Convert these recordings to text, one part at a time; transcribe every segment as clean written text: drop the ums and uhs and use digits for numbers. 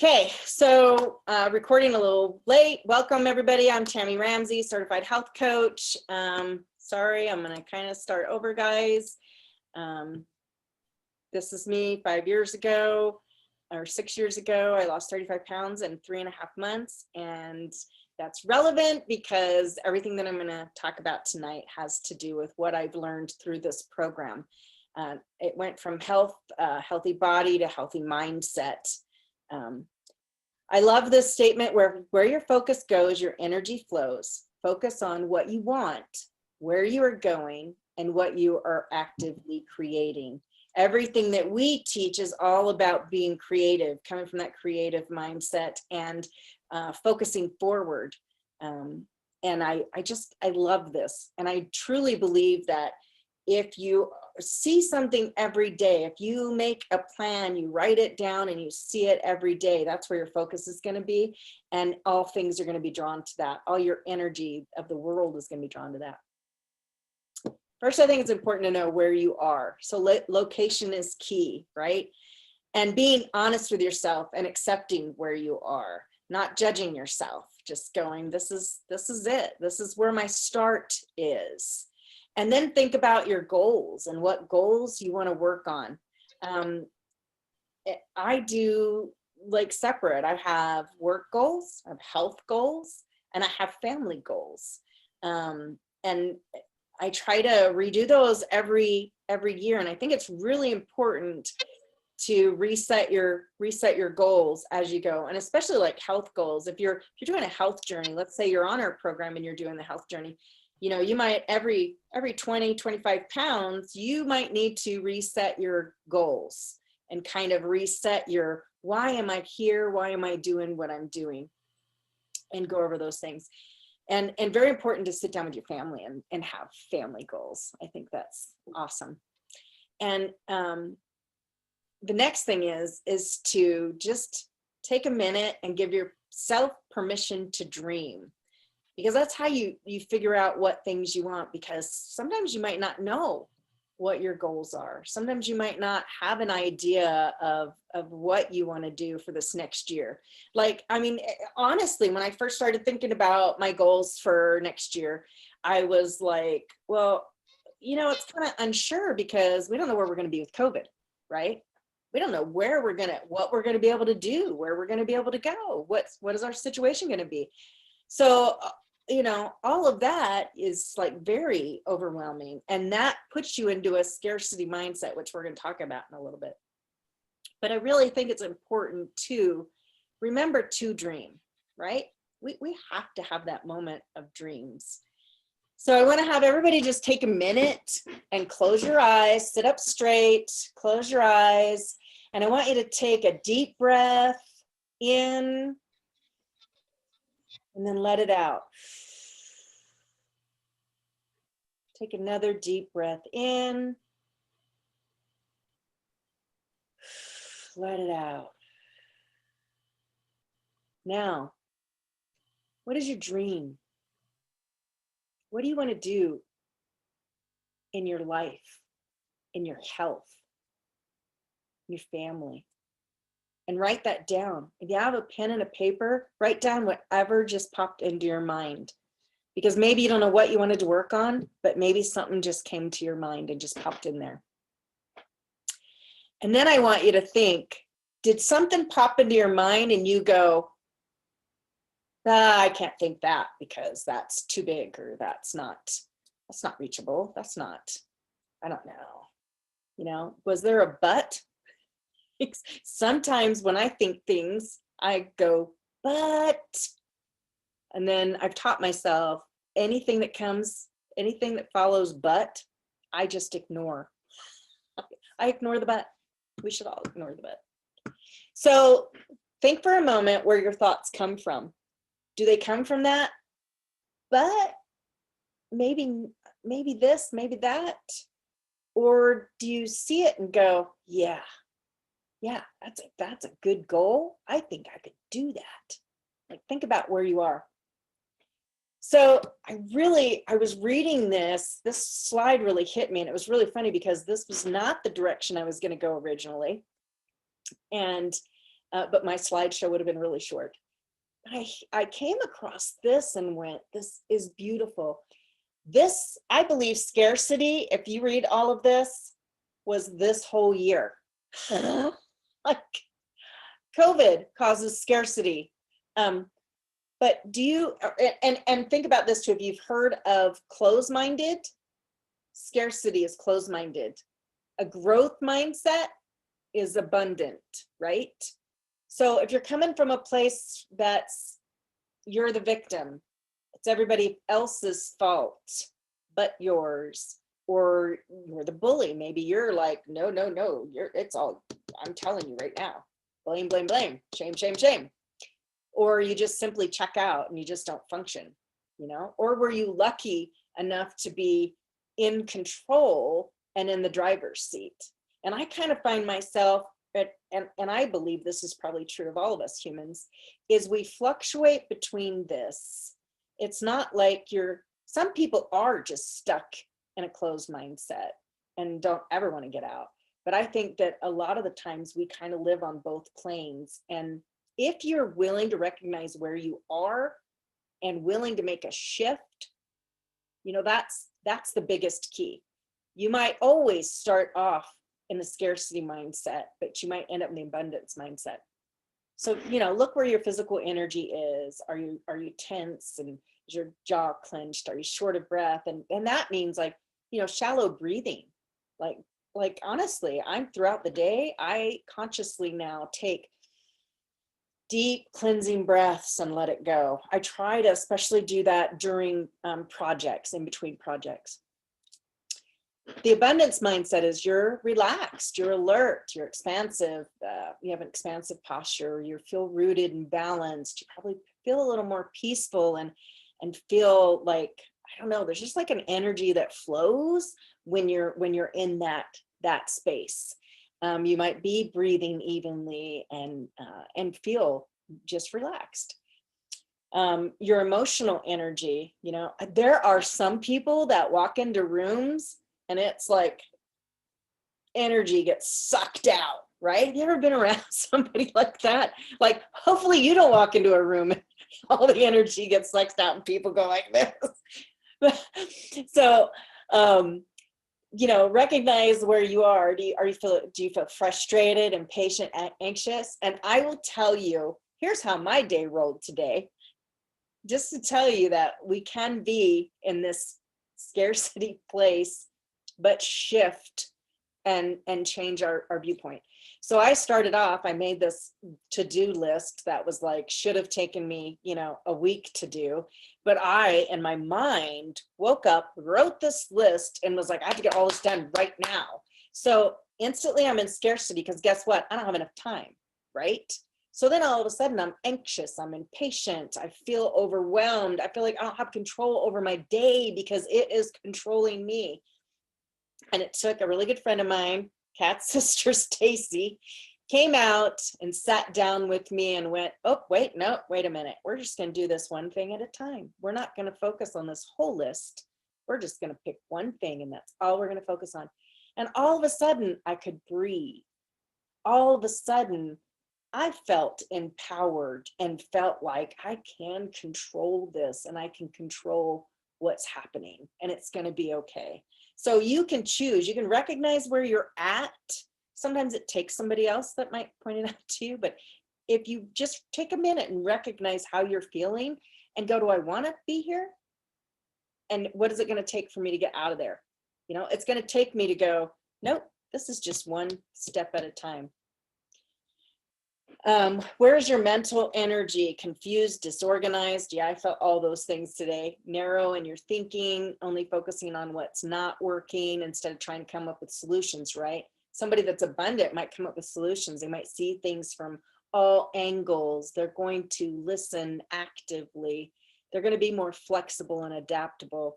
Okay, so recording a little late. Welcome everybody. I'm Tammy Ramsey, certified health coach. Sorry, I'm gonna kind of start over, guys. This is me 5 years ago or 6 years ago. I lost 35 pounds in 3.5 months, and that's relevant because everything that I'm gonna talk about tonight has to do with what I've learned through this program. It went from healthy body to healthy mindset. I love this statement where your focus goes, your energy flows. Focus on what you want, where you are going, and what you are actively creating. Everything that we teach is all about being creative, coming from that creative mindset and focusing forward. And I love this. And I truly believe that if you see something every day, if you make a plan, you write it down and you see it every day, that's where your focus is going to be. And all things are going to be drawn to that. All your energy of the world is going to be drawn to that. First, I think it's important to know where you are. So location is key, right? And being honest with yourself and accepting where you are, not judging yourself, just going, this is it. This is where my start is. And then think about your goals and what goals you want to work on. I do like separate. I have work goals, I have health goals, and I have family goals. And I try to redo those every year. And I think it's really important to reset your goals as you go, and especially like health goals. If you're doing a health journey, let's say you're on our program and you're doing the health journey, you know, you might every 20, 25 pounds, you might need to reset your goals and kind of reset your, why am I here? Why am I doing what I'm doing? And go over those things. And very important to sit down with your family and have family goals. I think that's awesome. And the next thing is to just take a minute and give yourself permission to dream. Because that's how you figure out what things you want, because sometimes you might not know what your goals are. Sometimes you might not have an idea of what you want to do for this next year. Like, I mean, honestly, when I first started thinking about my goals for next year, I was like, well, you know, it's kind of unsure because we don't know where we're going to be with COVID, right? We don't know what we're going to be able to do, where we're going to be able to go. What is our situation going to be? So, you know, all of that is like very overwhelming, and that puts you into a scarcity mindset, which we're going to talk about in a little bit. But I really think it's important to remember to dream, right? We have to have that moment of dreams. So I want to have everybody just take a minute and close your eyes, sit up straight, close your eyes, and I want you to take a deep breath in and then let it out. Take another deep breath in. Let it out. Now, what is your dream? What do you want to do in your life, in your health, in your family? And write that down. If you have a pen and a paper, write down whatever just popped into your mind. Because maybe you don't know what you wanted to work on, but maybe something just came to your mind and just popped in there. And then I want you to think, did something pop into your mind and you go, I can't think that because that's too big, or that's not reachable. That's not, I don't know. You know, was there a but? Sometimes when I think things, I go, but, and then I've taught myself anything that follows but, I just ignore. I ignore the but. We should all ignore the but. So think for a moment where your thoughts come from. Do they come from that? But maybe this, maybe that. Or do you see it and go, yeah, that's a good goal. I think I could do that. Like, think about where you are. So I was reading this slide really hit me, and it was really funny because this was not the direction I was going to go originally. And but my slideshow would have been really short. I came across this and went, this is beautiful. This, I believe, scarcity, if you read all of this, was this whole year. Like, COVID causes scarcity. But do you, and think about this too, if you've heard of closed-minded, scarcity is closed-minded. A growth mindset is abundant, right? So if you're coming from a place that's, you're the victim, it's everybody else's fault but yours, or you're the bully, maybe you're like, no, it's all, I'm telling you right now, blame, shame, shame. Or you just simply check out and you just don't function, or were you lucky enough to be in control and in the driver's seat? And I kind of find myself, and I believe this is probably true of all of us humans, is we fluctuate between this. It's not like some people are just stuck in a closed mindset and don't ever want to get out. But I think that a lot of the times we kind of live on both planes. And if you're willing to recognize where you are and willing to make a shift, that's the biggest key. You might always start off in the scarcity mindset, but you might end up in the abundance mindset. So, look where your physical energy is. Are you tense, and is your jaw clenched? Are you short of breath? And that means like, shallow breathing. Like honestly, I'm throughout the day, I consciously now take deep cleansing breaths and let it go. I try to especially do that during projects, in between projects. The abundance mindset is you're relaxed, you're alert, you're expansive, you have an expansive posture, you feel rooted and balanced, you probably feel a little more peaceful and feel like, I don't know, there's just like an energy that flows when you're in that space. You might be breathing evenly and feel just relaxed. Your emotional energy, there are some people that walk into rooms and it's like energy gets sucked out, right? Have you ever been around somebody like that? Like, hopefully you don't walk into a room and all the energy gets sucked out and people go like this. So, recognize where you are. Do you feel frustrated, impatient, anxious? And I will tell you, here's how my day rolled today. Just to tell you that we can be in this scarcity place, but shift and change our viewpoint. So I started off, I made this to-do list that was like, should have taken me, a week to do. But I, in my mind, woke up, wrote this list and was like, I have to get all this done right now. So instantly I'm in scarcity because guess what? I don't have enough time, right? So then all of a sudden I'm anxious, I'm impatient, I feel overwhelmed. I feel like I don't have control over my day because it is controlling me. And it took a really good friend of mine, Kat's sister, Stacy, came out and sat down with me and went, oh, wait a minute. We're just going to do this one thing at a time. We're not going to focus on this whole list. We're just going to pick one thing and that's all we're going to focus on. And all of a sudden I could breathe. All of a sudden I felt empowered and felt like I can control this and I can control what's happening and it's going to be okay. So you can choose, you can recognize where you're at. Sometimes it takes somebody else that might point it out to you, but if you just take a minute and recognize how you're feeling and go, do I want to be here? And what is it going to take for me to get out of there? It's going to take me to go, nope, this is just one step at a time. Where's your mental energy? Confused, disorganized? Yeah, I felt all those things today. Narrow in your thinking, only focusing on what's not working instead of trying to come up with solutions, right? Somebody that's abundant might come up with solutions. They might see things from all angles. They're going to listen actively. They're going to be more flexible and adaptable.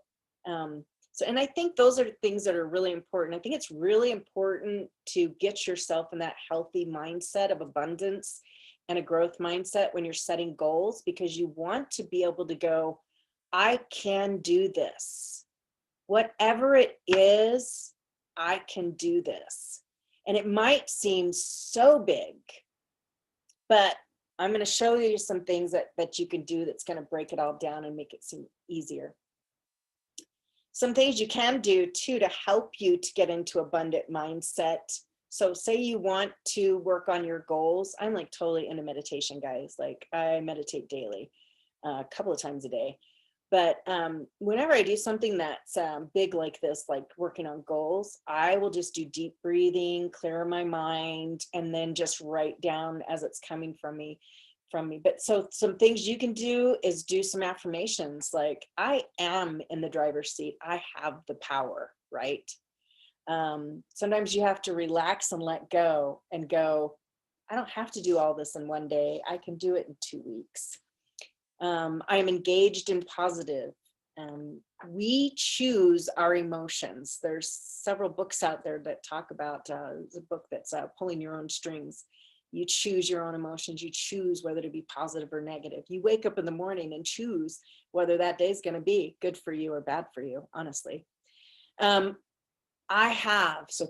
And I think those are things that are really important. I think it's really important to get yourself in that healthy mindset of abundance and a growth mindset when you're setting goals, because you want to be able to go, I can do this. Whatever it is, I can do this. And it might seem so big, but I'm going to show you some things that you can do that's going to break it all down and make it seem easier. Some things you can do too to help you to get into abundant mindset. So say you want to work on your goals. I'm like totally into meditation, guys. Like I meditate daily, a couple of times a day. But whenever I do something that's big like this, like working on goals, I will just do deep breathing, clear my mind, and then just write down as it's coming from me. But so some things you can do is do some affirmations like, I am in the driver's seat. I have the power, right? Sometimes you have to relax and let go and go, I don't have to do all this in one day. I can do it in 2 weeks. I am engaged and positive. We choose our emotions. There's several books out there that talk about, there's a book that's Pulling Your Own Strings. You choose your own emotions. You choose whether to be positive or negative. You wake up in the morning and choose whether that day is going to be good for you or bad for you, honestly. So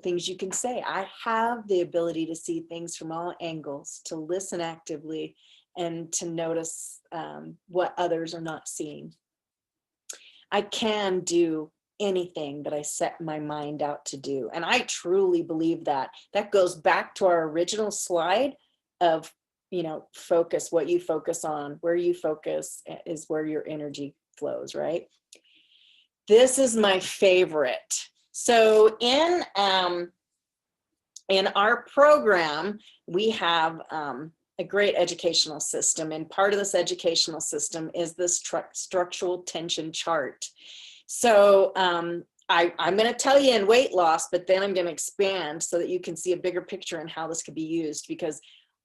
things you can say, I have the ability to see things from all angles, to listen actively, and to notice what others are not seeing. I can do anything that I set my mind out to do. And I truly believe that. That goes back to our original slide of, focus, what you focus on, where you focus is where your energy flows, right? This is my favorite. So in our program, we have a great educational system, and part of this educational system is this structural tension chart. So I'm going to tell you in weight loss, but then I'm going to expand so that you can see a bigger picture and how this could be used, because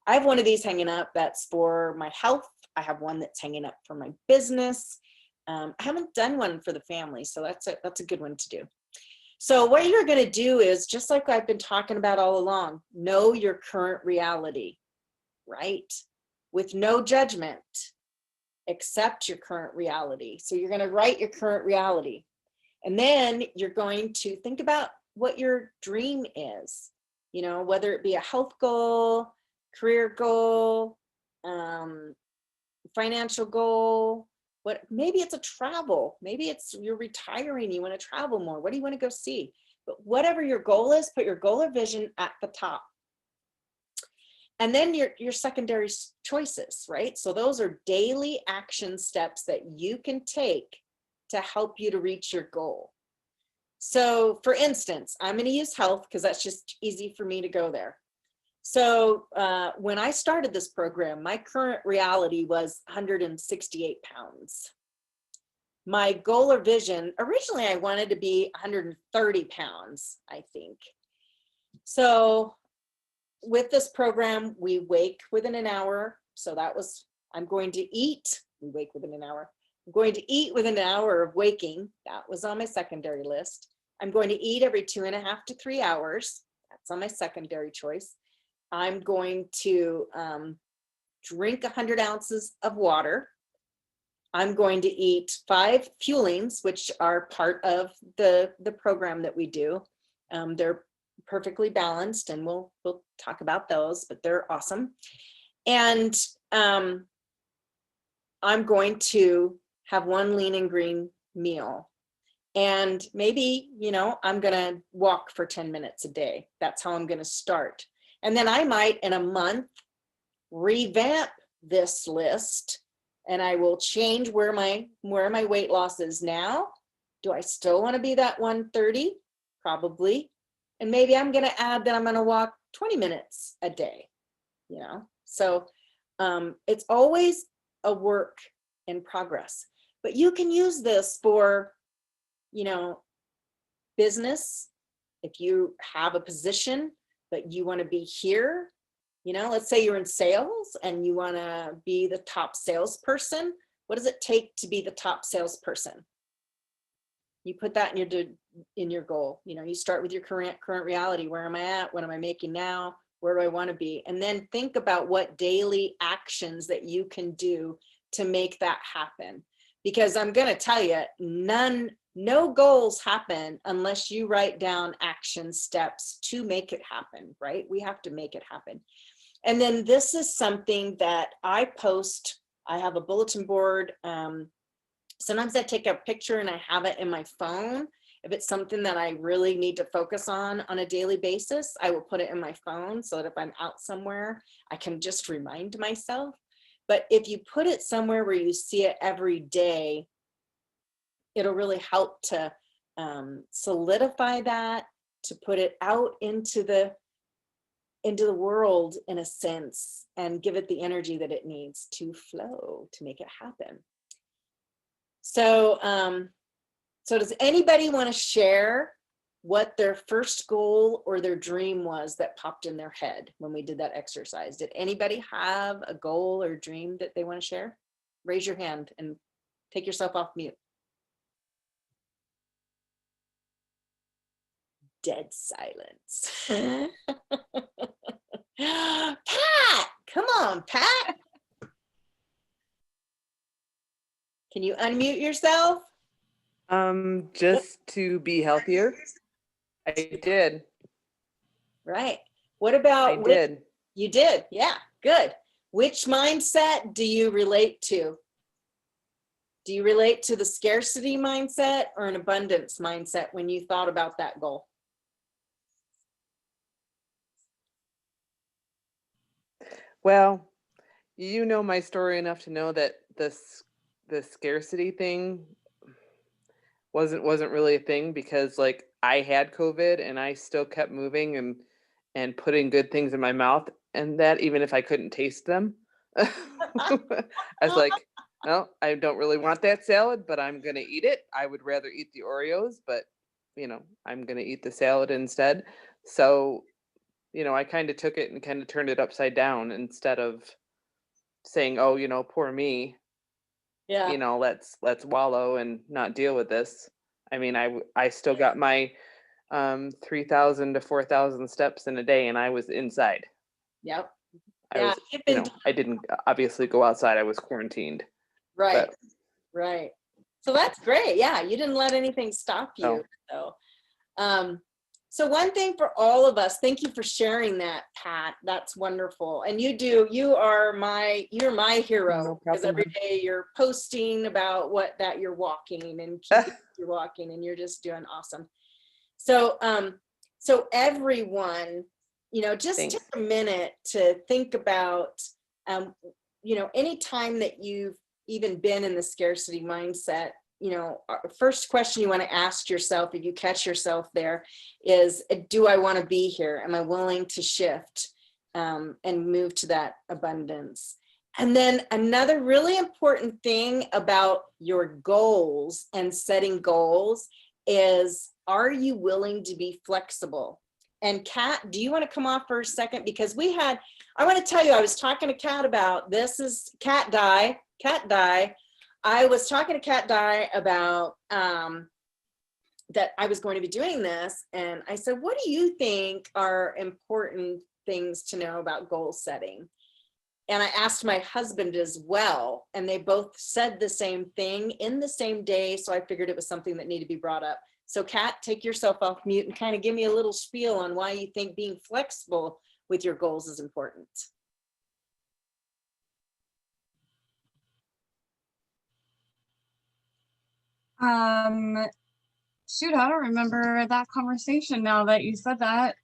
I have one of these hanging up that's for my health. I have one that's hanging up for my business. I haven't done one for the family, so that's a good one to do. So what you're going to do is, just like I've been talking about all along, know your current reality, right? With no judgment, accept your current reality. So you're going to write your current reality. And then you're going to think about what your dream is, whether it be a health goal, career goal, financial goal, maybe it's a travel, maybe it's you're retiring, you want to travel more. What do you want to go see? But whatever your goal is, put your goal or vision at the top. And then your secondary choices, right? So those are daily action steps that you can take to help you to reach your goal. So for instance, I'm going to use health because that's just easy for me to go there. So when I started this program, my current reality was 168 pounds. My goal or vision, originally I wanted to be 130 pounds, I think. So with this program, we wake within an hour. So I'm going to eat. We wake within an hour. I'm going to eat within an hour of waking. That was on my secondary list. I'm going to eat every 2.5 to 3 hours. That's on my secondary choice. I'm going to drink 100 ounces of water. I'm going to eat 5 fuelings, which are part of the program that we do. They're perfectly balanced, and we'll talk about those, but they're awesome. And I'm going to have 1 lean and green meal. And maybe, I'm going to walk for 10 minutes a day. That's how I'm going to start. And then I might, in a month, revamp this list, and I will change where my weight loss is now. Do I still want to be that 130? Probably. And maybe I'm going to add that I'm going to walk 20 minutes a day, So it's always a work in progress. But you can use this for, business. If you have a position, but you want to be here, let's say you're in sales and you want to be the top salesperson. What does it take to be the top salesperson? You put that in your goal. You start with your current reality. Where am I at? What am I making now? Where do I want to be? And then think about what daily actions that you can do to make that happen. Because I'm going to tell you, none no goals happen unless you write down action steps to make it happen, right? We have to make it happen. And then this is something that I post. I have a bulletin board. Sometimes I take a picture and I have it in my phone. If it's something that I really need to focus on a daily basis, I will put it in my phone so that if I'm out somewhere, I can just remind myself. But if you put it somewhere where you see it every day, it'll really help to solidify that, to put it out into the world in a sense, and give it the energy that it needs to flow to make it happen. So, so does anybody want to share what their first goal or their dream was that popped in their head when we did that exercise? Did anybody have a goal or dream that they want to share? Raise your hand and take yourself off mute. Dead silence. Pat, come on, Pat. Can you unmute yourself? Just to be healthier. I did. Right. What about? I did. You did. Yeah, good. Which mindset do you relate to? Do you relate to the scarcity mindset or an abundance mindset when you thought about that goal? Well, you know my story enough to know that the scarcity thing wasn't really a thing, because like I had COVID and I still kept moving and putting good things in my mouth, and that even if I couldn't taste them. I was like, well, I don't really want that salad, but I'm gonna eat it. I would rather eat the Oreos, but I'm gonna eat the salad instead. So I kind of took it and kind of turned it upside down, instead of saying, oh, poor me, Yeah. let's wallow and not deal with this. I mean, I still got my 3,000 to 4,000 steps in a day, and I was inside. Yep. I didn't obviously go outside. I was quarantined. Right. Right. So that's great. Yeah. You didn't let anything stop you. So one thing for all of us, thank you for sharing that, Pat. That's wonderful. And you're my hero, because every day you're posting about that you're walking and you're walking, and you're just doing awesome. So, so everyone, just Thanks. take a minute to think about, any time that you've even been in the scarcity mindset. First question you want to ask yourself, if you catch yourself there, is, do I want to be here? Am I willing to shift and move to that abundance? And then another really important thing about your goals and setting goals is, are you willing to be flexible? And Kat, do you want to come off for a second? Because I want to tell you, I was talking to Kat about, this is Kat Dye. I was talking to Kat Dye about that I was going to be doing this. And I said, what do you think are important things to know about goal setting? And I asked my husband as well, and they both said the same thing in the same day. So I figured it was something that needed to be brought up. So Kat, take yourself off mute and kind of give me a little spiel on why you think being flexible with your goals is important. Shoot, I don't remember that conversation now that you said that.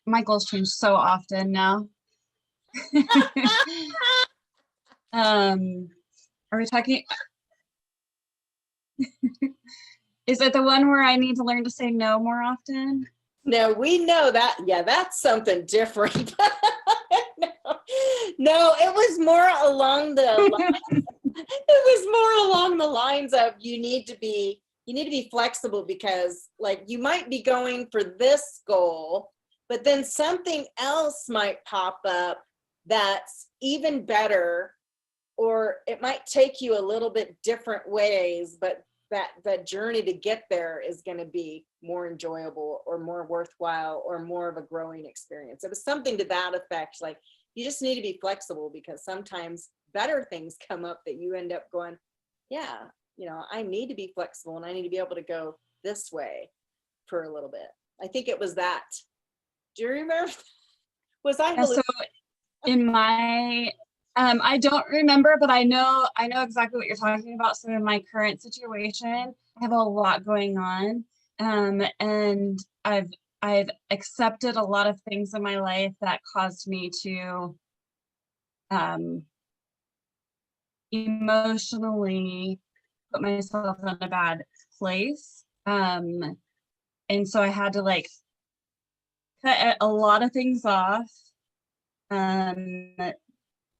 My goals change so often now. Are we talking? Is it the one where I need to learn to say no more often? No, we know that. Yeah, that's something different. No, it was more along the lines of, you need to be flexible, because like you might be going for this goal, but then something else might pop up that's even better, or it might take you a little bit different ways, but that journey to get there is going to be more enjoyable or more worthwhile or more of a growing experience. It was something to that effect. Like, you just need to be flexible, because sometimes better things come up that you end up going, yeah, I need to be flexible and I need to be able to go this way for a little bit. I think it was that. Do you remember? Was I Yeah, so in my, I don't remember, but I know exactly what you're talking about. So in my current situation, I have a lot going on. And I've accepted a lot of things in my life that caused me to emotionally put myself in a bad place. And so I had to like cut a lot of things off,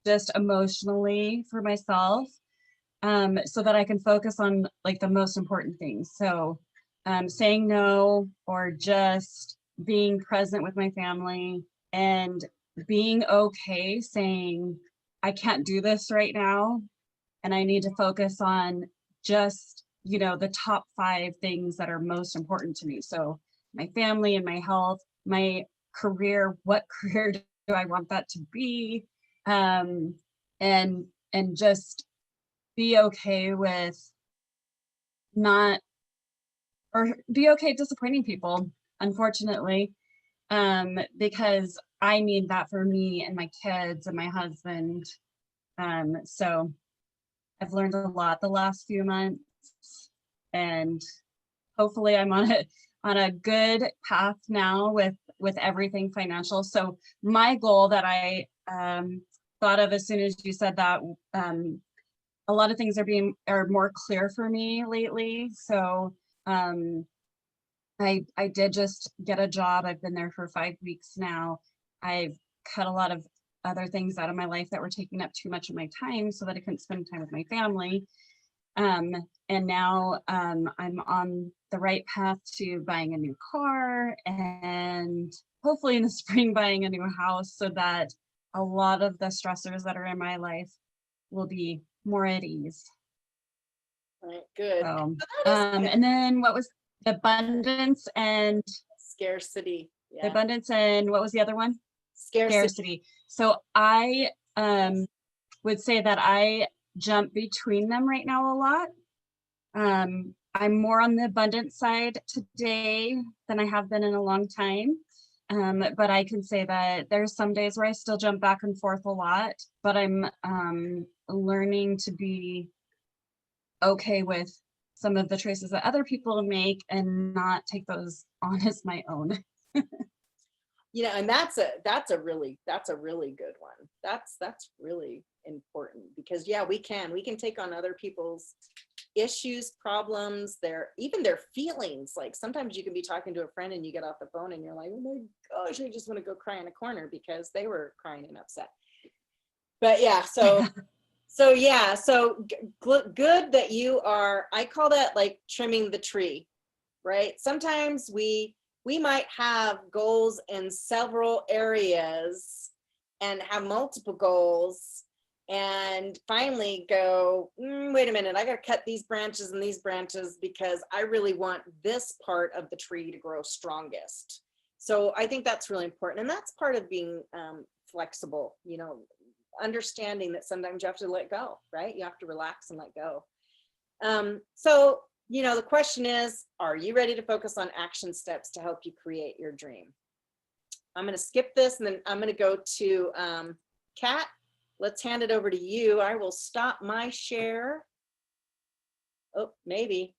just emotionally for myself, so that I can focus on like the most important things. So saying no, or just being present with my family, and being okay saying, I can't do this right now, and I need to focus on just, the top 5 things that are most important to me. So my family and my health, my career, what career do I want that to be? And just be okay with not, or be okay disappointing people, unfortunately, because I need that for me and my kids and my husband. So I've learned a lot the last few months, and hopefully I'm on a good path now with everything financial. So my goal that I thought of as soon as you said that, a lot of things are more clear for me lately. So I did just get a job. I've been there for 5 weeks now. I've cut a lot of other things out of my life that were taking up too much of my time so that I couldn't spend time with my family. And now I'm on the right path to buying a new car, and hopefully in the spring buying a new house, so that a lot of the stressors that are in my life will be more at ease. right, good. So, So that is good. and then what was abundance and Scarcity. the Yeah. abundance, and what was the other one? Scarcity. Scarcity. So I would say that I jump between them right now a lot. I'm more on the abundance side today than I have been in a long time. But I can say that there's some days where I still jump back and forth a lot, but I'm learning to be okay with some of the choices that other people make and not take those on as my own. And that's a really good one. That's really important, because we can take on other people's issues, problems, even their feelings. Like sometimes you can be talking to a friend and you get off the phone and you're like, oh my gosh, I just want to go cry in a corner because they were crying and upset. But good that you are, I call that like trimming the tree, right? Sometimes we might have goals in several areas and have multiple goals, and finally go, wait a minute, I got to cut these branches and these branches because I really want this part of the tree to grow strongest. So I think that's really important. And that's part of being flexible, understanding that sometimes you have to let go, right? You have to relax and let go. So the question is, are you ready to focus on action steps to help you create your dream? I'm going to skip this and then I'm going to go to Kat. Let's hand it over to you. I will stop my share. Oh, maybe.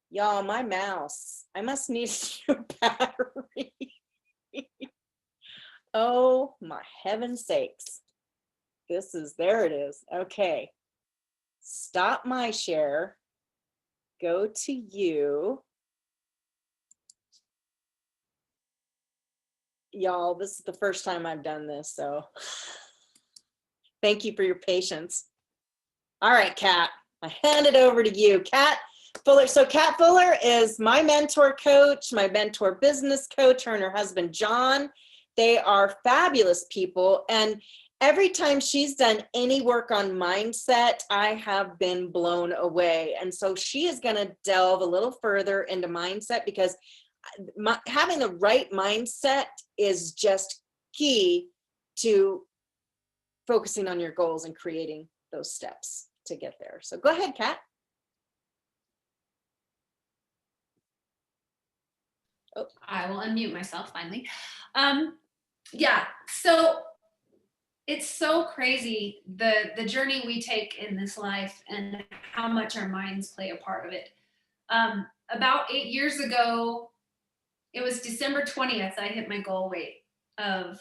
Y'all, my mouse. I must need a new battery. Oh, my heaven's sakes. There it is. Okay. Stop my share. Go to you. Y'all, this is the first time I've done this, so thank you for your patience. All right, Kat, I hand it over to you. Kat Fuller. So Kat Fuller is my mentor coach, my mentor business coach, her and her husband, John. They are fabulous people. And every time she's done any work on mindset, I have been blown away. And so she is going to delve a little further into mindset, because having the right mindset is just key to focusing on your goals and creating those steps to get there. So go ahead, Kat. I will unmute myself finally. Yeah, so it's so crazy the journey we take in this life and how much our minds play a part of it. About 8 years ago, it was December 20th, I hit my goal weight of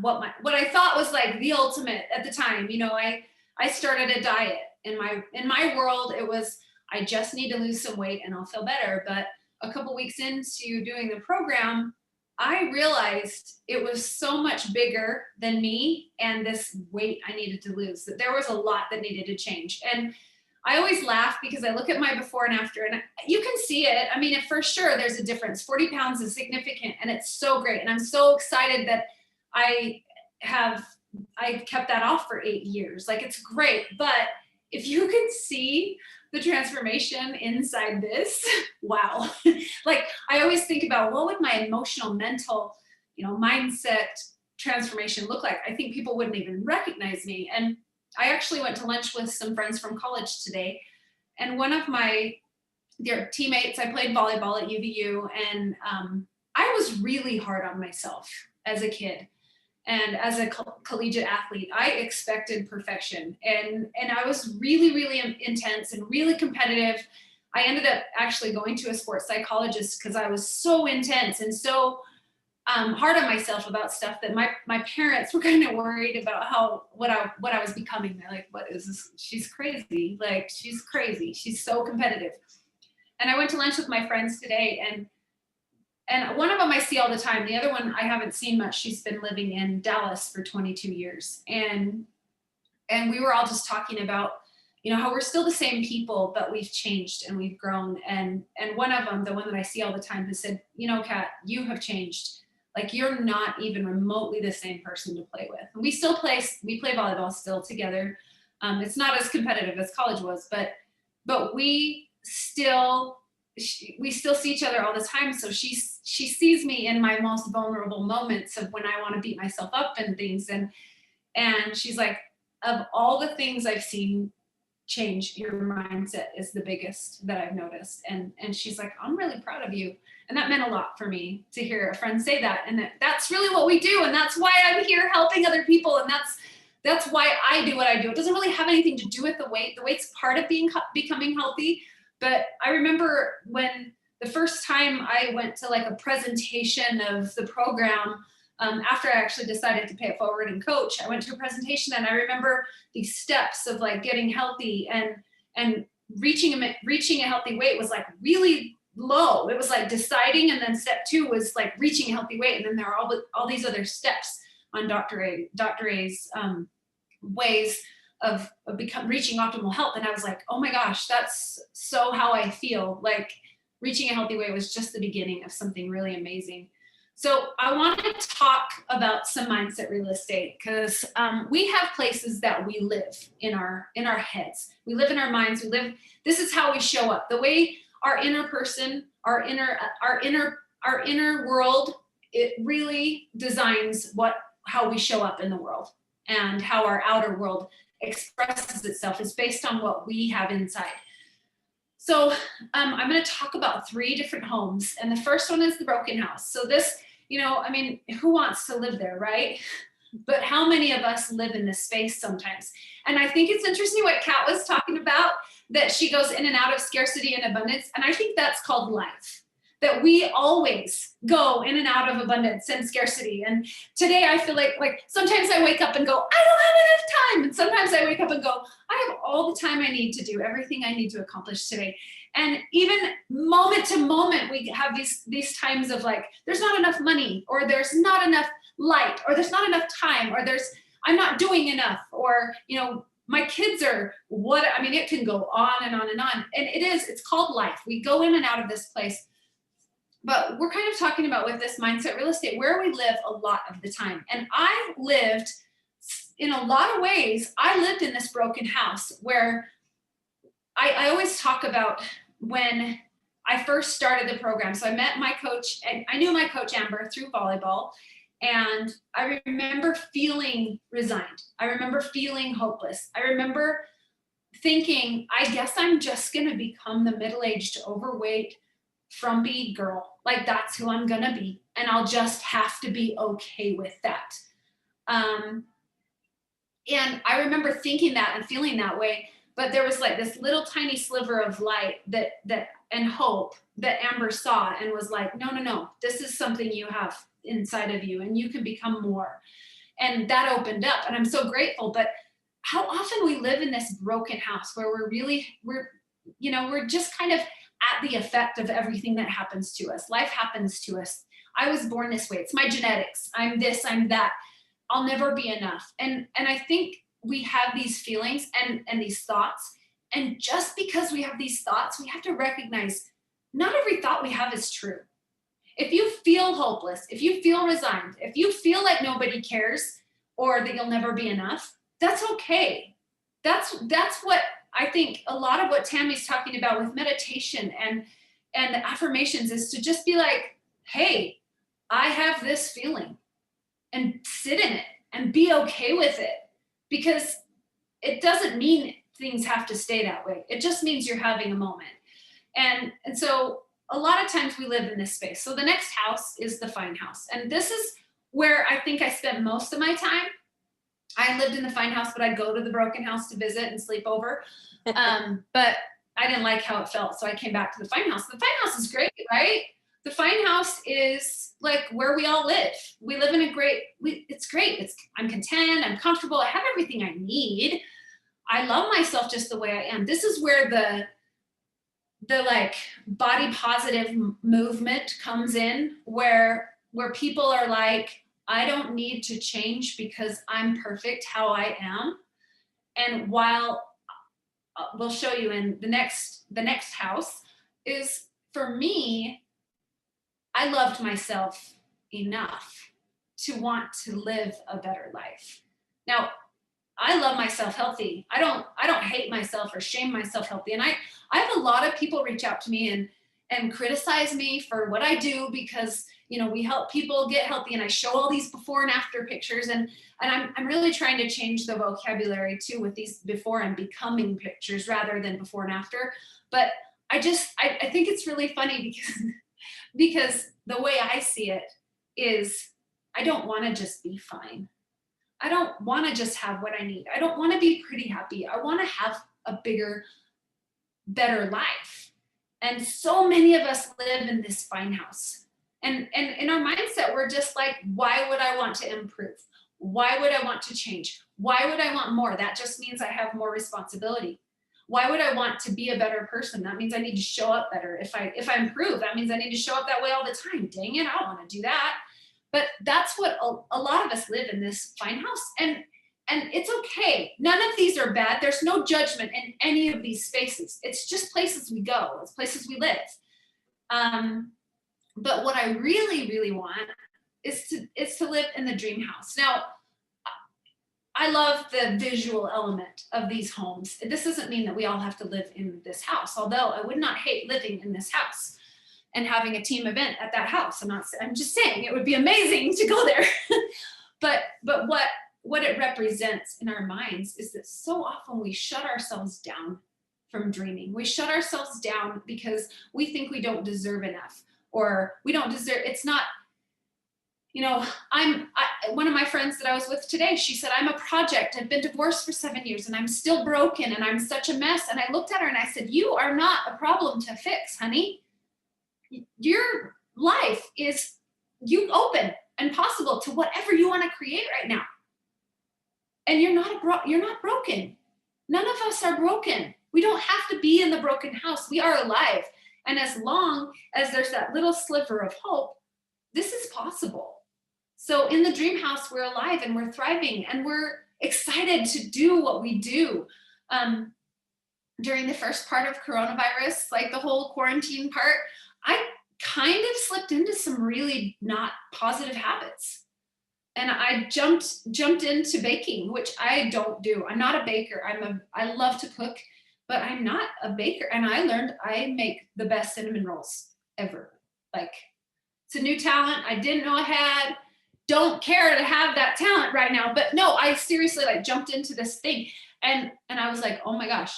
what I thought was like the ultimate at the time. You know, I started a diet. In my world, it was, I just need to lose some weight and I'll feel better. But a couple weeks into doing the program, I realized it was so much bigger than me and this weight I needed to lose, that there was a lot that needed to change. And I always laugh because I look at my before and after, and you can see it. I mean, for sure, there's a difference. 40 pounds is significant, and it's so great. And I'm so excited that I kept that off for 8 years. Like, it's great. But if you can see the transformation inside this, wow. Like, I always think about, what would my emotional, mental, mindset transformation look like? I think people wouldn't even recognize me. And I actually went to lunch with some friends from college today, and one of my dear teammates, I played volleyball at UVU, and I was really hard on myself as a kid. And as a collegiate athlete, I expected perfection, and I was really, really intense and really competitive. I ended up actually going to a sports psychologist because I was so intense and so hard on myself about stuff that my parents were kind of worried about what I was becoming. They're like, what is this? She's crazy. Like, she's crazy. She's so competitive. And I went to lunch with my friends today, and one of them I see all the time. The other one I haven't seen much. She's been living in Dallas for 22 years. And we were all just talking about, how we're still the same people, but we've changed and we've grown. And one of them, the one that I see all the time, has said, Kat, you have changed. Like, you're not even remotely the same person to play with. And we play volleyball still together. It's not as competitive as college was, but we still see each other all the time. So she sees me in my most vulnerable moments of when I want to beat myself up and things. And she's like, of all the things I've seen change, your mindset is the biggest that I've noticed. And she's like, I'm really proud of you. And that meant a lot for me to hear a friend say that. And that's really what we do. And that's why I'm here helping other people. And that's why I do what I do. It doesn't really have anything to do with the weight. The weight's part of becoming healthy. But I remember when the first time I went to like a presentation of the program, after I actually decided to pay it forward and coach, I went to a presentation, and I remember these steps of like getting healthy and reaching a healthy weight was like really low. It was like deciding, and then step 2 was like reaching a healthy weight, and then there are all these other steps on Dr. A's ways of reaching optimal health. And I was like, oh my gosh, that's so how I feel. Like, reaching a healthy weight was just the beginning of something really amazing. So I wanted to talk about some mindset real estate, because we have places that we live in our heads. We live in our minds. This is how we show up. The way our inner person, our inner world, it really designs how we show up in the world, and how our outer world expresses itself is based on what we have inside. So I'm going to talk about 3 different homes, and the first one is the broken house. So this, who wants to live there, right? But how many of us live in this space sometimes? And I think it's interesting what Kat was talking about, that she goes in and out of scarcity and abundance. And I think that's called life, that we always go in and out of abundance and scarcity. And today I feel like sometimes I wake up and go, I don't have enough time. And sometimes I wake up and go, I have all the time I need to do everything I need to accomplish today. And even moment to moment, we have these times of like, there's not enough money, or there's not enough light, or there's not enough time, or I'm not doing enough, or, my kids are it can go on and on and on. And it's called life. We go in and out of this place. But we're kind of talking about, with this mindset real estate, where we live a lot of the time. And I lived, in a lot of ways, I lived in this broken house where I always talk about when I first started the program. So I met my coach, and I knew my coach Amber through volleyball. And I remember feeling resigned. I remember feeling hopeless. I remember thinking, I guess I'm just going to become the middle-aged, overweight, frumpy girl Like that's who I'm gonna be. And I'll just have to be okay with that. And I remember thinking that and feeling that way, but there was like this little tiny sliver of light that and hope that Amber saw and was like, no, this is something you have inside of you and you can become more. And that opened up and I'm so grateful. But how often we live in this broken house where we're just kind of at the effect of everything that happens to us. Life happens to us. I was born this way. It's my genetics. I'm this, I'm that. I'll never be enough. And I think we have these feelings and these thoughts. And just because we have these thoughts, we have to recognize not every thought we have is true. If you feel hopeless, if you feel resigned, if you feel like nobody cares or that you'll never be enough, that's okay. That's what I think a lot of what Tammy's talking about with meditation and the affirmations is to just be like, hey, I have this feeling and sit in it and be okay with it, because it doesn't mean things have to stay that way. It just means you're having a moment. And so a lot of times we live in this space. So the next house is the fine house. And this is where I think I spent most of my time. I lived in the fine house, but I'd go to the broken house to visit and sleep over. But I didn't like how it felt. So I came back to the fine house. The fine house is great, right? The fine house is like where we all live. We live in it's great. I'm content, I'm comfortable, I have everything I need. I love myself just the way I am. This is where the like body positive movement comes in, where people are like, I don't need to change because I'm perfect how I am. And while we'll show you in the next house is, for me, I loved myself enough to want to live a better life. Now, I love myself healthy. I don't hate myself or shame myself healthy. And I have a lot of people reach out to me and criticize me for what I do, because we help people get healthy, and I show all these before and after pictures, and I'm really trying to change the vocabulary too with these before and becoming pictures rather than before and after. But I think it's really funny because the way I see it is, I don't want to just be fine. I don't want to just have what I need. I don't want to be pretty happy. I want to have a bigger, better life. And so many of us live in this fine house. And in our mindset, we're just like, why would I want to improve? Why would I want to change? Why would I want more? That just means I have more responsibility. Why would I want to be a better person? That means I need to show up better. If I improve, that means I need to show up that way all the time. Dang it, I don't want to do that. But that's what a lot of us live in, this fine house. And it's okay. None of these are bad. There's no judgment in any of these spaces. It's just places we go. It's places we live. But what I really, really want is to live in the dream house. Now, I love the visual element of these homes. This doesn't mean that we all have to live in this house, although I would not hate living in this house and having a team event at that house. I'm just saying it would be amazing to go there. but what it represents in our minds is that so often we shut ourselves down from dreaming. We shut ourselves down because we think we don't deserve enough, or we don't deserve, it's not, one of my friends that I was with today, she said, I'm a project. I've been divorced for 7 years and I'm still broken and I'm such a mess. And I looked at her and I said, you are not a problem to fix, honey. Your life is open and possible to whatever you want to create right now. And you're not broken. None of us are broken. We don't have to be in the broken house. We are alive. And as long as there's that little sliver of hope, this is possible. So in the dream house, we're alive and we're thriving and we're excited to do what we do. During the first part of coronavirus, like the whole quarantine part, I kind of slipped into some really not positive habits. And I jumped into baking, which I don't do. I'm not a baker. I love to cook, but I'm not a baker. And I learned I make the best cinnamon rolls ever. Like, it's a new talent I didn't know I had. Don't care to have that talent right now. But no, I seriously jumped into this thing. And I was like, oh my gosh,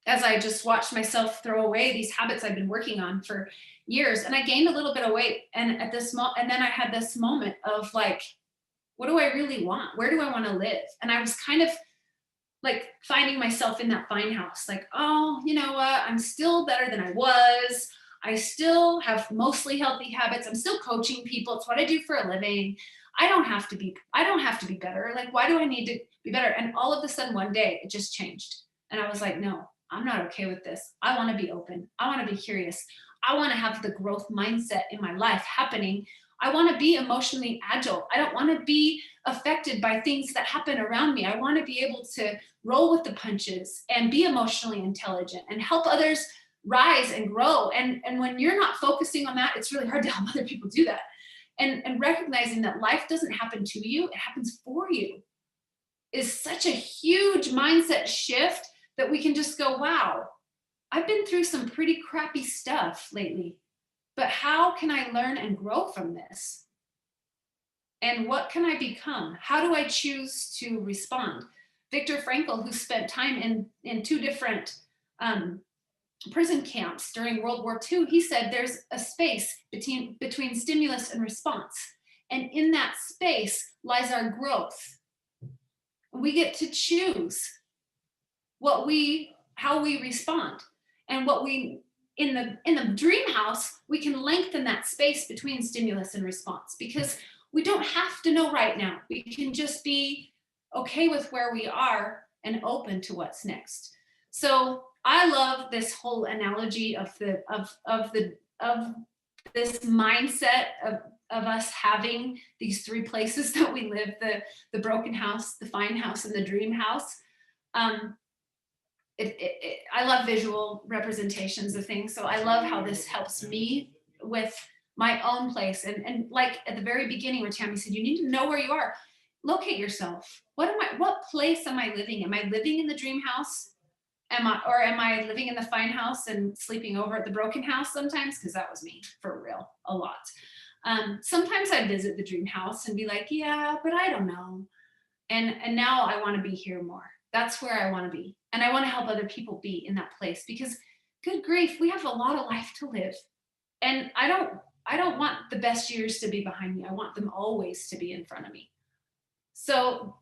as I just watched myself throw away these habits I've been working on for years, and I gained a little bit of weight. And at this and then I had this moment of like, what do I really want? Where do I want to live? And I was kind of like finding myself in that fine house, like, oh, you know what? I'm still better than I was. I still have mostly healthy habits. I'm still coaching people. It's what I do for a living. I don't have to be better. Like, why do I need to be better? And all of a sudden one day it just changed. And I was like, no, I'm not okay with this. I want to be open. I want to be curious. I want to have the growth mindset in my life happening. I want to be emotionally agile. I don't want to be affected by things that happen around me. I want to be able to roll with the punches and be emotionally intelligent and help others rise and grow. And when you're not focusing on that, it's really hard to help other people do that. And recognizing that life doesn't happen to you, it happens for you, is such a huge mindset shift that we can just go, wow, I've been through some pretty crappy stuff lately, but how can I learn and grow from this? And what can I become? How do I choose to respond? Viktor Frankl, who spent time in 2 different prison camps during World War II, he said there's a space between stimulus and response. And in that space lies our growth. We get to choose how we respond. And what we, in the dream house, we can lengthen that space between stimulus and response, because we don't have to know right now. We can just be okay with where we are and open to what's next. So I love this whole analogy of this mindset of us having these 3 places that we live, the broken house, the fine house, and the dream house. I love visual representations of things. So I love how this helps me with my own place. And like at the very beginning where Tammy said, you need to know where you are. Locate yourself. What place am I living? Am I living in the dream house? Am I living in the fine house and sleeping over at the broken house sometimes? Because that was me for real, a lot. Sometimes I'd visit the dream house and be like, yeah, but I don't know. And now I want to be here more. That's where I want to be. And I want to help other people be in that place, because good grief, we have a lot of life to live. And I don't want the best years to be behind me. I want them always to be in front of me. So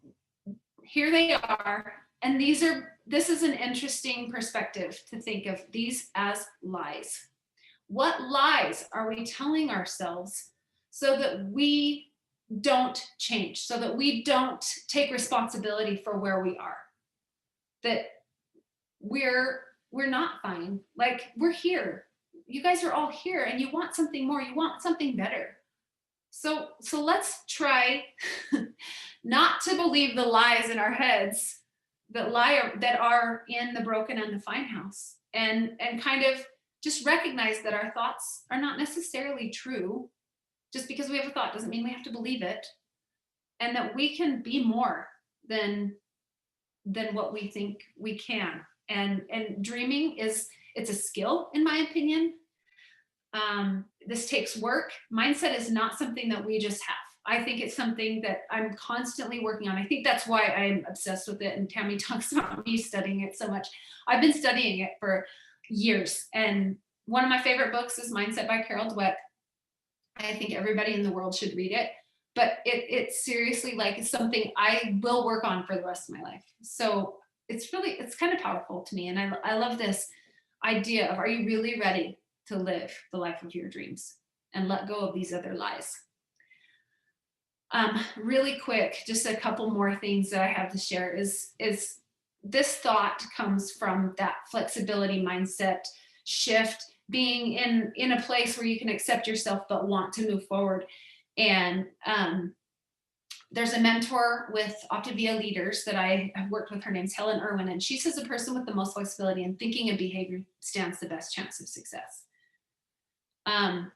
here they are. And this is an interesting perspective to think of these as lies. What lies are we telling ourselves so that we don't change, so that we don't take responsibility for where we are? That we're not fine. Like, we're here. You guys are all here and you want something more. You want something better. So let's try not to believe the lies in our heads that are in the broken and the fine house, and kind of just recognize that our thoughts are not necessarily true. Just because we have a thought doesn't mean we have to believe it, and that we can be more than what we think we can. And dreaming it's a skill, in my opinion. This takes work. Mindset is not something that we just have. I think it's something that I'm constantly working on. I think that's why I'm obsessed with it. And Tammy talks about me studying it so much. I've been studying it for years. And one of my favorite books is Mindset by Carol Dweck. I think everybody in the world should read it. But it's seriously like something I will work on for the rest of my life. So it's kind of powerful to me. And I love this idea of, are you really ready to live the life of your dreams and let go of these other lies? Really quick, just a couple more things that I have to share is this thought comes from that flexibility mindset shift, being in a place where you can accept yourself but want to move forward. And there's a mentor with Optavia Leaders that I have worked with. Her name's Helen Irwin, and she says a person with the most flexibility in thinking and behavior stands the best chance of success. I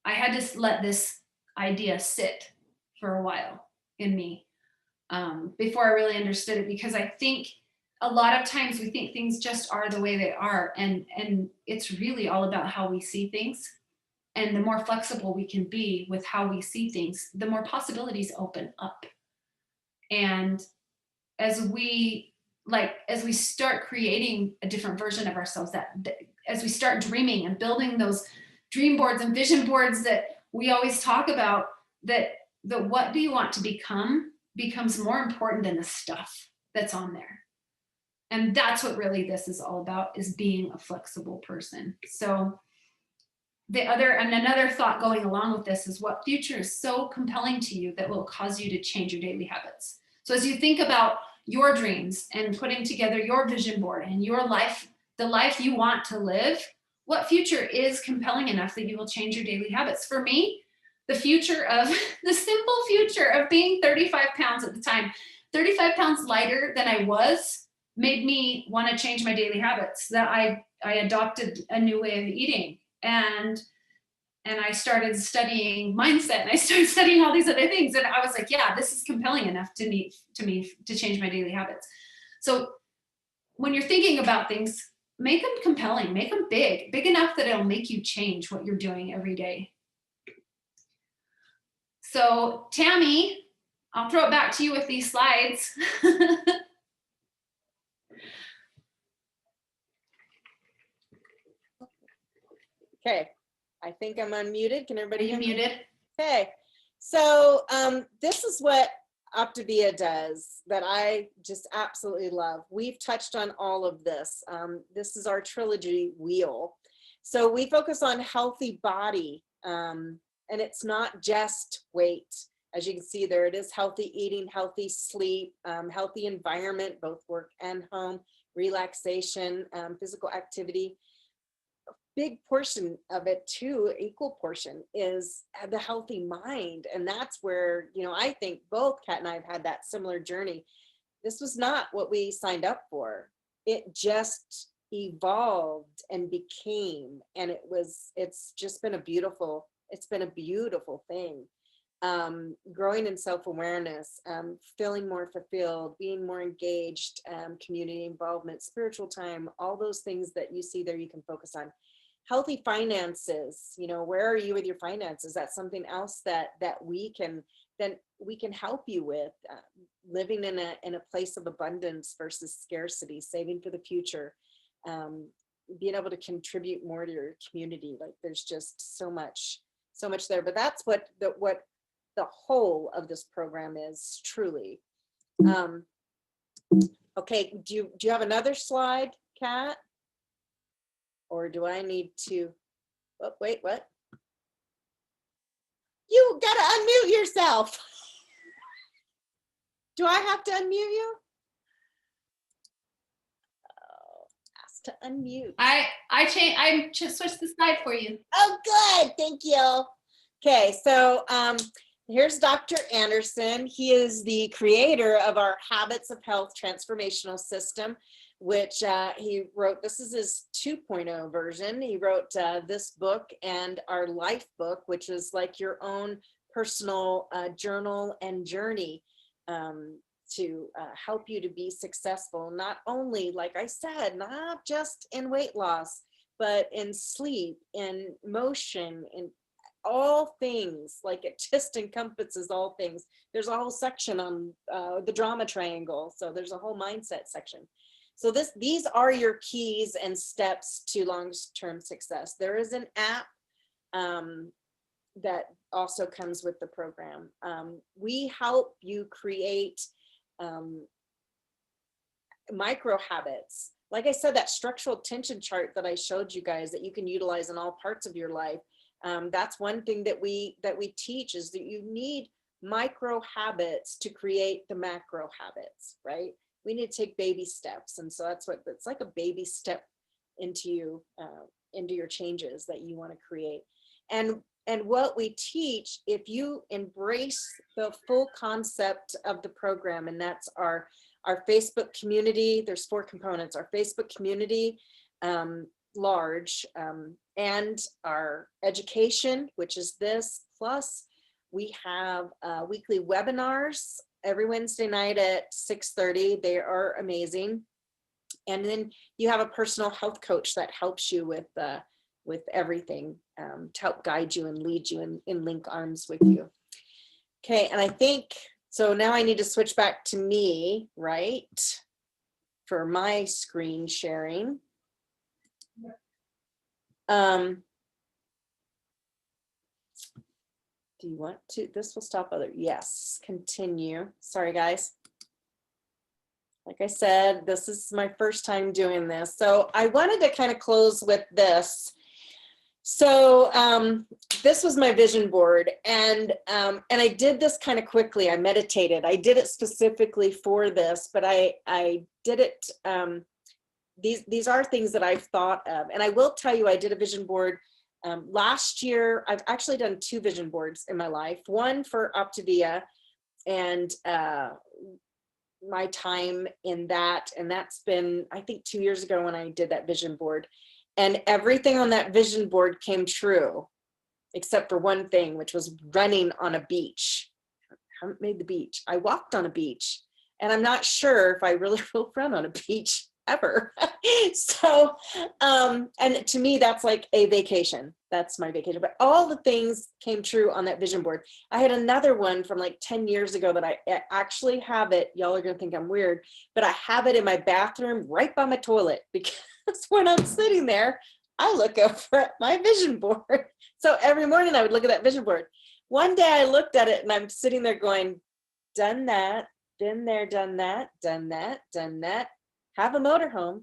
had to let this idea sit for a while in me before I really understood it, because I think a lot of times we think things just are the way they are, and it's really all about how we see things. And the more flexible we can be with how we see things, the more possibilities open up. And as we start creating a different version of ourselves, that as we start dreaming and building those dream boards and vision boards that we always talk about, that the what do you want to become becomes more important than the stuff that's on there. And that's what really this is all about, is being a flexible person. So another thought going along with this is, what future is so compelling to you that will cause you to change your daily habits? So as you think about your dreams and putting together your vision board and your life, the life you want to live, what future is compelling enough that you will change your daily habits? For me, the simple future of being 35 pounds at the time, 35 pounds lighter than I was, made me want to change my daily habits, that I adopted a new way of eating. And I started studying mindset, and I started studying all these other things. And I was like, yeah, this is compelling enough to me to change my daily habits. So when you're thinking about things, make them compelling, make them big enough that it'll make you change what you're doing every day. So Tammy, I'll throw it back to you with these slides. Okay, I think I'm unmuted. Can everybody hear me? Muted. Okay, so this is what Optavia does that I just absolutely love. We've touched on all of this. This is our trilogy wheel. So we focus on healthy body, and it's not just weight. As you can see there, it is healthy eating, healthy sleep, healthy environment, both work and home, relaxation, physical activity. Big portion of it too, equal portion, is the healthy mind. And that's where, I think both Kat and I have had that similar journey. This was not what we signed up for. It just evolved and became, and it's just been a beautiful thing. Growing in self-awareness, feeling more fulfilled, being more engaged, community involvement, spiritual time, all those things that you see there, you can focus on. Healthy finances, where are you with your finances? That's something else that we can help you with. Living in a place of abundance versus scarcity, saving for the future, being able to contribute more to your community. Like, there's just so much there. But that's what the whole of this program is, truly. Okay, do you have another slide, Kat? Or do I need to, oh, wait, what? You gotta unmute yourself. Do I have to unmute you? Oh, ask to unmute. I just switched the slide for you. Oh, good, thank you. Okay, so here's Dr. Anderson. He is the creator of our Habits of Health transformational system, which he wrote. This is his 2.0 version. He wrote this book and our life book, which is like your own personal journal and journey to help you to be successful, not only, like I said, not just in weight loss, but in sleep, in motion, in all things. Like, it just encompasses all things. There's a whole section on the drama triangle. So there's a whole mindset section. So these are your keys and steps to long-term success. There is an app that also comes with the program. We help you create micro habits. Like I said, that structural tension chart that I showed you guys that you can utilize in all parts of your life. That's one thing that we teach, is that you need micro habits to create the macro habits, right? We need to take baby steps. And so it's like a baby step into your changes that you want to create. And what we teach, if you embrace the full concept of the program, and that's our Facebook community, there's 4 components: our Facebook community, large, and our education, which is this, plus we have weekly webinars every Wednesday night at 6:30. They are amazing. And then you have a personal health coach that helps you with everything, to help guide you and lead you and link arms with you. Okay, and I think, so now I need to switch back to me, right, for my screen sharing. Do you want to, this will stop other, yes, continue. Sorry, guys. Like I said, this is my first time doing this. So I wanted to kind of close with this. So this was my vision board, and I did this kind of quickly. I meditated. I did it specifically for this, but I did it. These are things that I've thought of, and I will tell you, I did a vision board last year. I've actually done 2 vision boards in my life. One for Optavia, and my time in that, and that's been, I think, 2 years ago when I did that vision board. And everything on that vision board came true, except for one thing, which was running on a beach. I haven't made the beach. I walked on a beach, and I'm not sure if I really will run on a beach ever. So, and to me, that's like a vacation. That's my vacation. But all the things came true on that vision board. I had another one from like 10 years ago that I actually have it. Y'all are going to think I'm weird, but I have it in my bathroom right by my toilet, because when I'm sitting there, I look over at my vision board. So every morning I would look at that vision board. One day I looked at it and I'm sitting there going, done that, been there, done that, done that, done that, have a motorhome.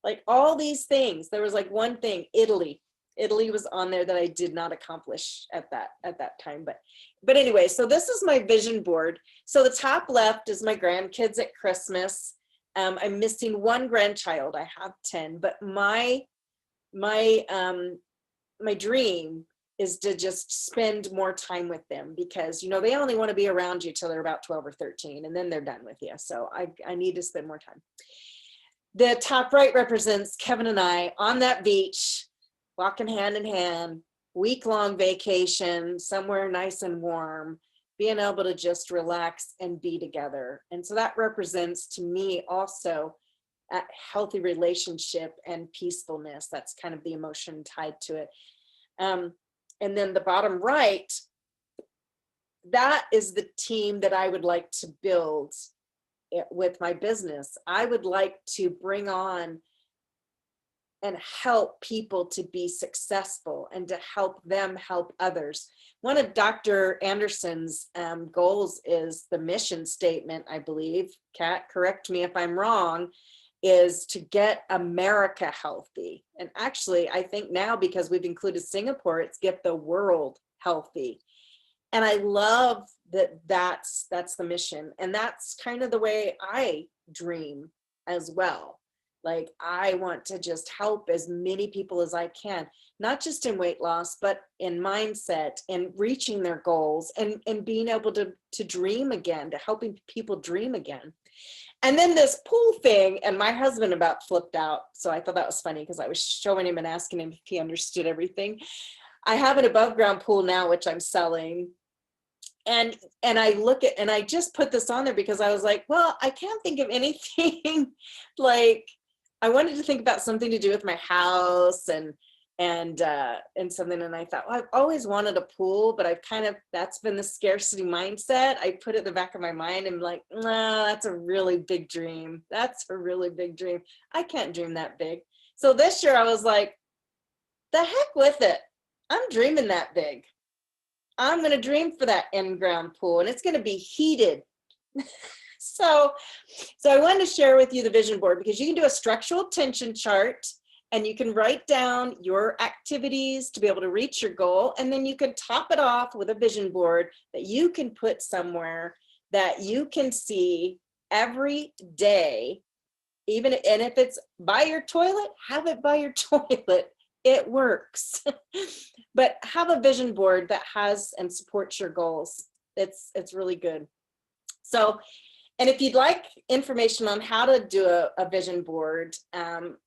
Like all these things. There was like one thing, Italy. Italy was on there that I did not accomplish at that time. But anyway, so this is my vision board. So the top left is my grandkids at Christmas. I'm missing one grandchild. I have 10, but my dream is to just spend more time with them, because, you know, they only want to be around you till they're about 12 or 13, and then they're done with you. So I need to spend more time. The top right represents Kevin and I on that beach, walking hand in hand, week-long vacation, somewhere nice and warm, being able to just relax and be together. And so that represents to me also a healthy relationship and peacefulness. That's kind of the emotion tied to it. And then the bottom right, that is the team that I would like to build with my business. I would like to bring on and help people to be successful and to help them help others. One of Dr. Anderson's goals is the mission statement, I believe, Kat, correct me if I'm wrong, is to get America healthy. And actually, I think now, because we've included Singapore, it's get the world healthy. And I love that that's the mission. And that's kind of the way I dream as well. Like, I want to just help as many people as I can, not just in weight loss, but in mindset and reaching their goals and being able to dream again, to helping people dream again. And then this pool thing, and my husband about flipped out. So I thought that was funny, because I was showing him and asking him if he understood everything. I have an above ground pool now, which I'm selling. And I look at, and I just put this on there because I was like, well, I can't think of anything. Like, I wanted to think about something to do with my house and something. And I thought, well, I've always wanted a pool, but I've kind of, that's been the scarcity mindset. I put it in the back of my mind and like, nah, that's a really big dream. That's a really big dream. I can't dream that big. So this year I was like, the heck with it. I'm dreaming that big. I'm going to dream for that in-ground pool, and it's going to be heated. So I wanted to share with you the vision board, because you can do a structural tension chart and you can write down your activities to be able to reach your goal. And then you can top it off with a vision board that you can put somewhere that you can see every day, even, and if it's by your toilet, have it by your toilet. It works. But have a vision board that has and supports your goals. It's really good. So, and if you'd like information on how to do a vision board,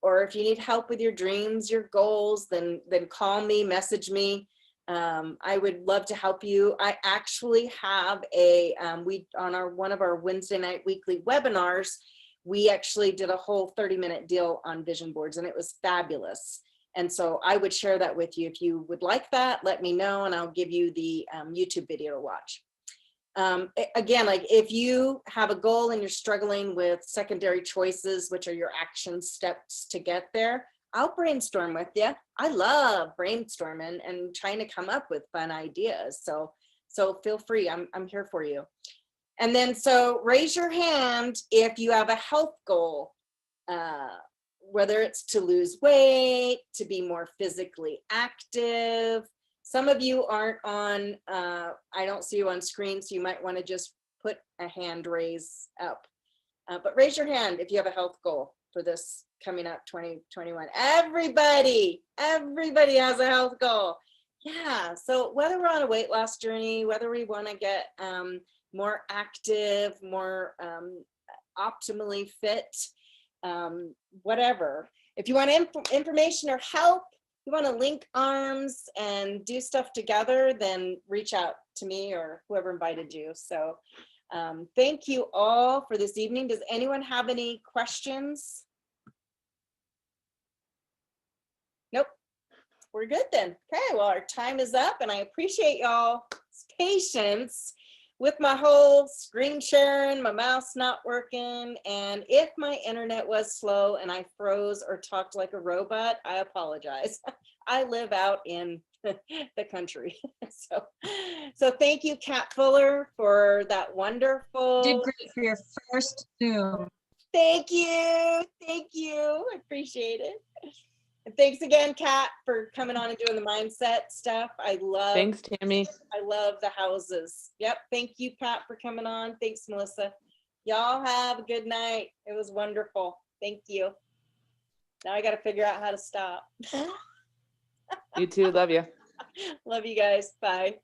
or if you need help with your dreams, your goals, then call me, message me. I would love to help you. I actually have one of our Wednesday night weekly webinars, we actually did a whole 30-minute deal on vision boards, and it was fabulous. And so I would share that with you. If you would like that, let me know, and I'll give you the YouTube video to watch. Again, like, if you have a goal and you're struggling with secondary choices, which are your action steps to get there, I'll brainstorm with you. I love brainstorming and trying to come up with fun ideas. So feel free. I'm here for you. And then so raise your hand if you have a health goal, whether it's to lose weight, to be more physically active. Some of you aren't on, I don't see you on screen, so you might want to just put a hand raise up. But raise your hand if you have a health goal for this coming up 2021. Everybody has a health goal. Yeah, so whether we're on a weight loss journey, whether we want to get more active, more optimally fit, whatever. If you want information or help, you want to link arms and do stuff together, then reach out to me or whoever invited you. So thank you all for this evening. Does anyone have any questions? Nope. We're good then. Okay, well, our time is up, and I appreciate y'all's patience with my whole screen sharing, my mouse not working, and if my internet was slow and I froze or talked like a robot, I apologize. I live out in the country. So thank you, Kat Fuller, for that wonderful. You did great for your first Zoom. Thank you. I appreciate it. And thanks again, Kat, for coming on and doing the mindset stuff. Thanks, Tammy. I love the houses. Yep. Thank you, Pat, for coming on. Thanks, Melissa. Y'all have a good night. It was wonderful. Thank you. Now I got to figure out how to stop. You too. Love you. Love you guys. Bye.